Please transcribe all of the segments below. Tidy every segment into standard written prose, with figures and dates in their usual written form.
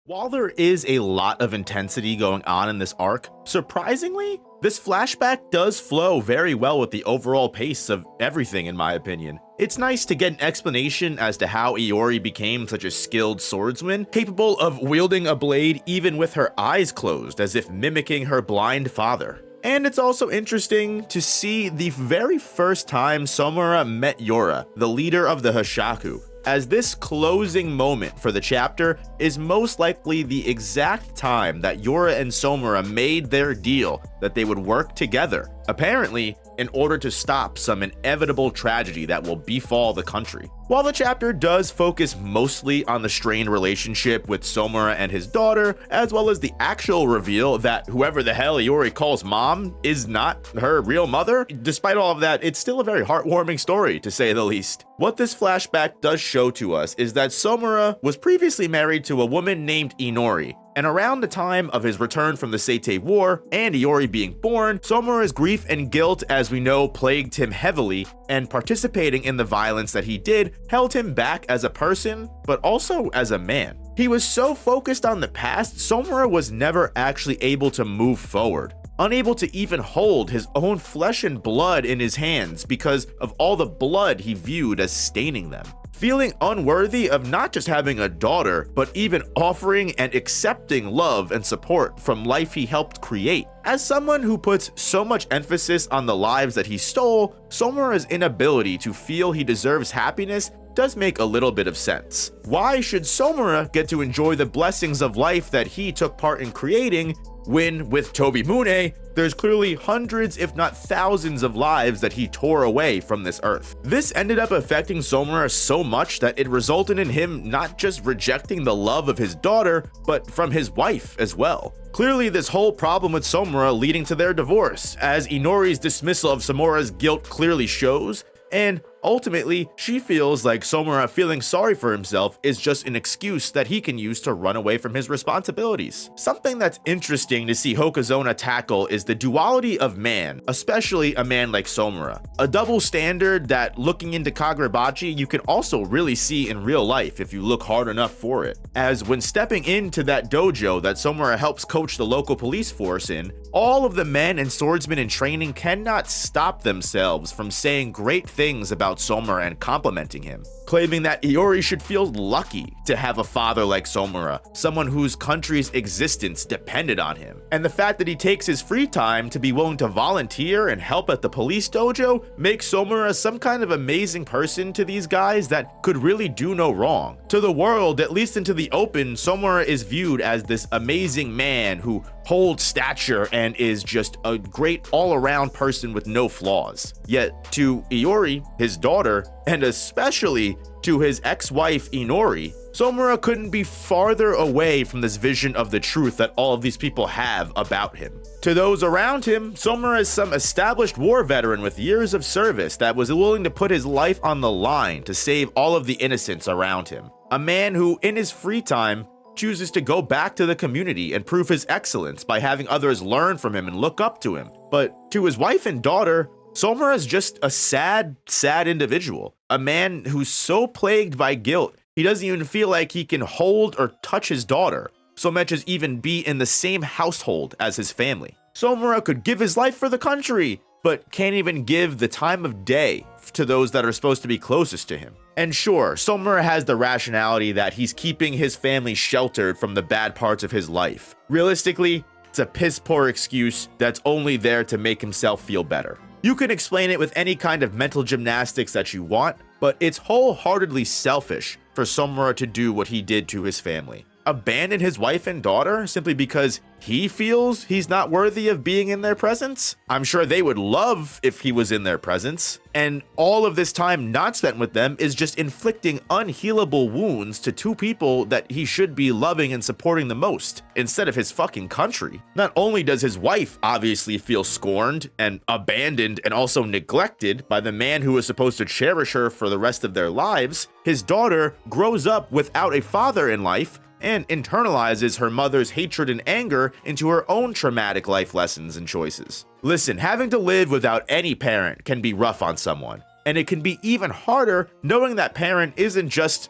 While there is a lot of intensity going on in this arc, surprisingly, this flashback does flow very well with the overall pace of everything in my opinion. It's nice to get an explanation as to how Iori became such a skilled swordsman, capable of wielding a blade even with her eyes closed as if mimicking her blind father. And it's also interesting to see the very first time Samura met Yora, the leader of the Hashaku, as this closing moment for the chapter is most likely the exact time that Yora and Samura made their deal that they would work together, apparently in order to stop some inevitable tragedy that will befall the country. While the chapter does focus mostly on the strained relationship with Samura and his daughter, as well as the actual reveal that whoever the hell Iori calls mom is not her real mother, despite all of that, it's still a very heartwarming story to say the least. What this flashback does show to us is that Samura was previously married to a woman named Inori, and around the time of his return from the Seitei War and Iori being born, Samura's grief and guilt, as we know, plagued him heavily, and participating in the violence that he did held him back as a person, but also as a man. He was so focused on the past, Samura was never actually able to move forward, unable to even hold his own flesh and blood in his hands because of all the blood he viewed as staining them. Feeling unworthy of not just having a daughter, but even offering and accepting love and support from life he helped create. As someone who puts so much emphasis on the lives that he stole, Samura's inability to feel he deserves happiness does make a little bit of sense. Why should Samura get to enjoy the blessings of life that he took part in creating when, with Tobimune, there's clearly hundreds if not thousands of lives that he tore away from this earth? This ended up affecting Samura so much that it resulted in him not just rejecting the love of his daughter, but from his wife as well. Clearly, this whole problem with Samura leading to their divorce, as Inori's dismissal of Samura's guilt clearly shows, and ultimately, she feels like Samura feeling sorry for himself is just an excuse that he can use to run away from his responsibilities. Something that's interesting to see Hokozona tackle is the duality of man, especially a man like Samura. A double standard that, looking into Kagurabachi, you can also really see in real life if you look hard enough for it. As when stepping into that dojo that Samura helps coach the local police force in, all of the men and swordsmen in training cannot stop themselves from saying great things about Samura and complimenting him, claiming that Iori should feel lucky to have a father like Samura, someone whose country's existence depended on him. And the fact that he takes his free time to be willing to volunteer and help at the police dojo makes Samura some kind of amazing person to these guys that could really do no wrong. To the world, at least into the open, Samura is viewed as this amazing man who holds stature and is just a great all-around person with no flaws. Yet to Iori, his daughter, and especially to his ex-wife Inori, Samura couldn't be farther away from this vision of the truth that all of these people have about him. To those around him, Samura is some established war veteran with years of service that was willing to put his life on the line to save all of the innocents around him. A man who, in his free time, chooses to go back to the community and prove his excellence by having others learn from him and look up to him. But to his wife and daughter, Samura is just a sad individual. A man who's so plagued by guilt, he doesn't even feel like he can hold or touch his daughter, so much as even be in the same household as his family. Samura could give his life for the country, but can't even give the time of day to those that are supposed to be closest to him. And sure, Samura has the rationality that he's keeping his family sheltered from the bad parts of his life. Realistically, it's a piss poor excuse that's only there to make himself feel better. You can explain it with any kind of mental gymnastics that you want, but it's wholeheartedly selfish for Samura to do what he did to his family. Abandon his wife and daughter simply because he feels he's not worthy of being in their presence? I'm sure they would love if he was in their presence. And all of this time not spent with them is just inflicting unhealable wounds to two people that he should be loving and supporting the most, instead of his fucking country. Not only does his wife obviously feel scorned and abandoned and also neglected by the man who is supposed to cherish her for the rest of their lives, his daughter grows up without a father in life and internalizes her mother's hatred and anger into her own traumatic life lessons and choices. Listen, having to live without any parent can be rough on someone, and it can be even harder knowing that parent isn't just,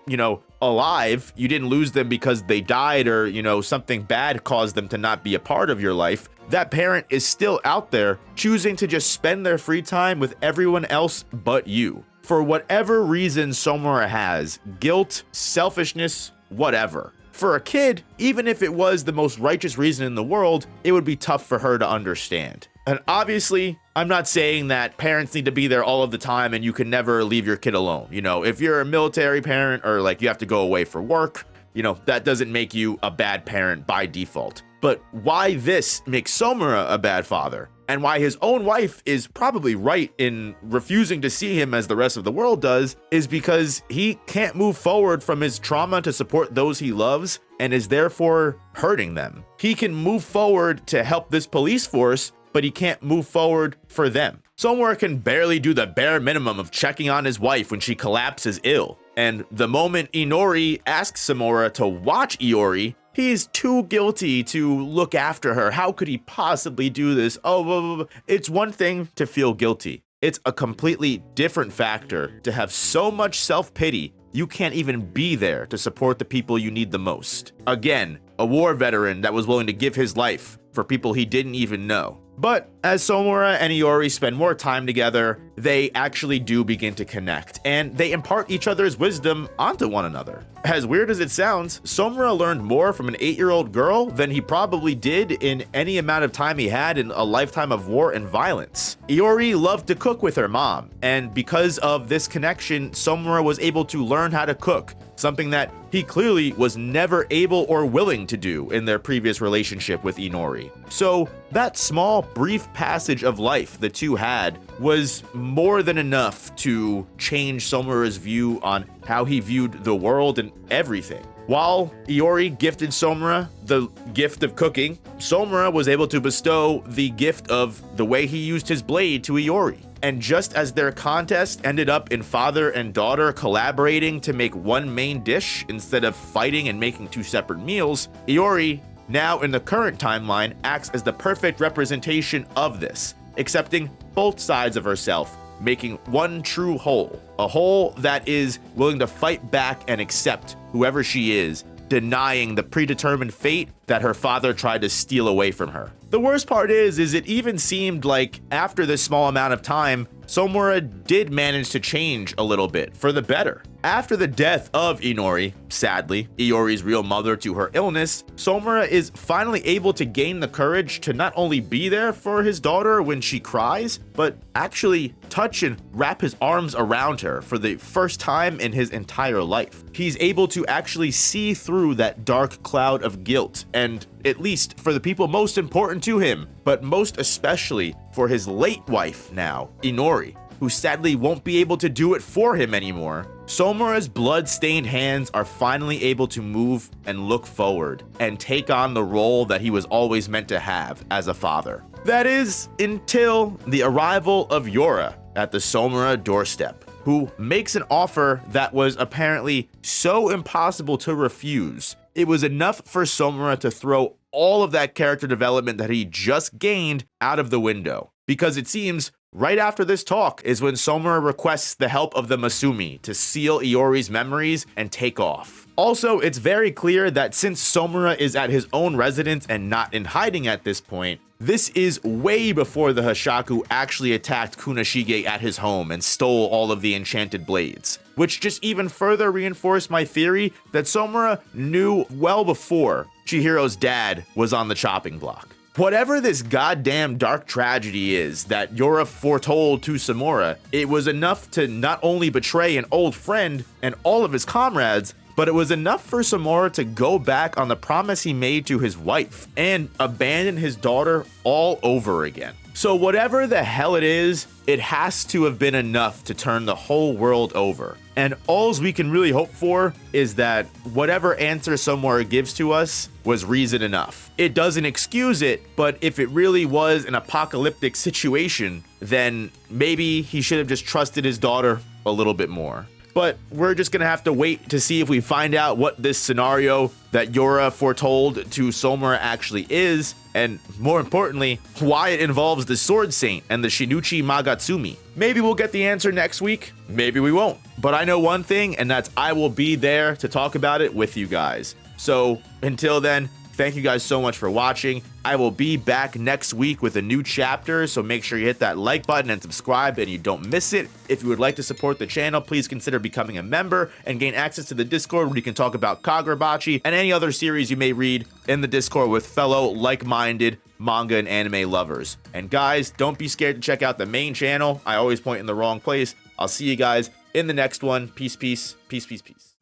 alive. You didn't lose them because they died or, something bad caused them to not be a part of your life. That parent is still out there choosing to just spend their free time with everyone else but you. For whatever reason Samura has, guilt, selfishness, whatever. For a kid, even if it was the most righteous reason in the world, it would be tough for her to understand. And obviously, I'm not saying that parents need to be there all of the time and you can never leave your kid alone. If you're a military parent or like you have to go away for work, that doesn't make you a bad parent by default. But why this makes Samura a bad father, and why his own wife is probably right in refusing to see him as the rest of the world does, is because he can't move forward from his trauma to support those he loves and is therefore hurting them. He can move forward to help this police force, but he can't move forward for them. Samura can barely do the bare minimum of checking on his wife when she collapses ill. And the moment Inori asks Samura to watch Iori, he's too guilty to look after her. How could he possibly do this? Oh, it's one thing to feel guilty. It's a completely different factor to have so much self-pity you can't even be there to support the people you need the most. Again, a war veteran that was willing to give his life for people he didn't even know. But as Samura and Iori spend more time together, they actually do begin to connect, and they impart each other's wisdom onto one another. As weird as it sounds, Samura learned more from an 8-year-old girl than he probably did in any amount of time he had in a lifetime of war and violence. Iori loved to cook with her mom, and because of this connection, Samura was able to learn how to cook, something that he clearly was never able or willing to do in their previous relationship with Inori. So that small, brief passage of life the two had was more than enough to change Samura's view on how he viewed the world and everything. While Iori gifted Samura the gift of cooking, Samura was able to bestow the gift of the way he used his blade to Iori. And just as their contest ended up in father and daughter collaborating to make one main dish instead of fighting and making two separate meals, Iori, now in the current timeline, acts as the perfect representation of this, accepting both sides of herself, making one true whole, a whole that is willing to fight back and accept whoever she is, denying the predetermined fate that her father tried to steal away from her. The worst part is it even seemed like after this small amount of time, Samura did manage to change a little bit for the better. After the death of Inori, sadly, Iori's real mother to her illness, Samura is finally able to gain the courage to not only be there for his daughter when she cries, but actually touch and wrap his arms around her for the first time in his entire life. He's able to actually see through that dark cloud of guilt, and at least for the people most important to him, but most especially for his late wife now, Inori, who sadly won't be able to do it for him anymore, Samura's blood-stained hands are finally able to move and look forward and take on the role that he was always meant to have as a father. That is, until the arrival of Yora at the Samura doorstep, who makes an offer that was apparently so impossible to refuse. It was enough for Samura to throw all of that character development that he just gained out of the window. Because it seems right after this talk is when Samura requests the help of the Masumi to seal Iori's memories and take off. Also, it's very clear that since Samura is at his own residence and not in hiding at this point, this is way before the Hashaku actually attacked Kunashige at his home and stole all of the enchanted blades, which just even further reinforced my theory that Samura knew well before Chihiro's dad was on the chopping block. Whatever this goddamn dark tragedy is that Yora foretold to Samura, it was enough to not only betray an old friend and all of his comrades, but it was enough for Samura to go back on the promise he made to his wife and abandon his daughter all over again. So whatever the hell it is, it has to have been enough to turn the whole world over. And alls we can really hope for is that whatever answer Samura gives to us was reason enough. It doesn't excuse it, but if it really was an apocalyptic situation, then maybe he should have just trusted his daughter a little bit more. but we're just gonna have to wait to see if we find out what this scenario that Yora foretold to Samura actually is, and more importantly, why it involves the Sword Saint and the Shinichi Magatsumi. Maybe we'll get the answer next week, maybe we won't. But I know one thing, and that's I will be there to talk about it with you guys. So until then, thank you guys so much for watching. I will be back next week with a new chapter, so make sure you hit that like button and subscribe and you don't miss it. If you would like to support the channel, please consider becoming a member and gain access to the Discord where you can talk about Kagurabachi and any other series you may read in the Discord with fellow like-minded manga and anime lovers. And guys, don't be scared to check out the main channel. I always point in the wrong place. I'll see you guys in the next one. Peace, peace, peace, peace, peace.